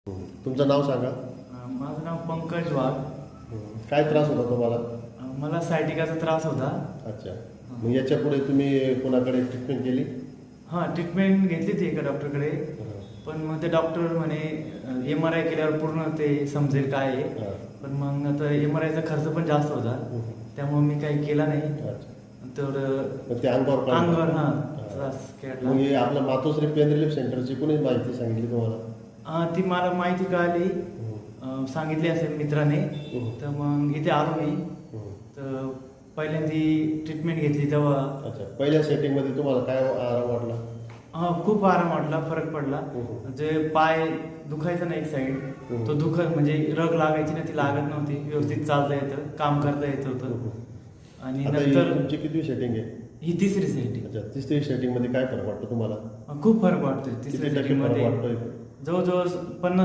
तुमचं नाव सांगा. माझं नाव पंकज वाघ. काय त्रास होता तुम्हाला? मला सायटिकाचा त्रास होता. अच्छा. मग याच्या पुढे तुम्ही कोणाकडे ट्रीटमेंट केली? हां, ट्रीटमेंट घेतली ती एका डॉक्टरकडे. पण मग ते डॉक्टर म्हणे MRI केल्यावर पूर्ण ते समजेल काय आहे. पण मग आता MRIचा खर्च पण जास्त होता, त्यामुळे मी काही केला नाही. तेवढं ते अंगावर हां त्रास केला. मग आपलं मातोश्री पेन रिलीफ सेंटरची कोणी माहिती सांगितली तुम्हाला? ती मला माहिती कळाली, सांगितली असेल मित्राने. तर मग इथे आलो मी. तर पहिल्यांदी ट्रीटमेंट घेतली तेव्हा. अच्छा. पहिल्या सेटिंगमध्ये तुम्हाला काय आराम वाटला? खूप आराम वाटला, फरक पडला. जे पाय दुखायचा ना एक साईड, तो म्हणजे रग लागायची ना, ती लागत नव्हती. व्यवस्थित चालता येतं, काम करता येत होतं. आणि नंतर तुमची किती सेटिंग आहे? ही तिसरी सेटिंग. अच्छा. तिसरी सेटिंग मध्ये काय फरक वाटतो तुम्हाला? खूप फरक वाटतोय तिसऱ्या सेटिंग मध्ये. वाटतोय? जवळजवळ 50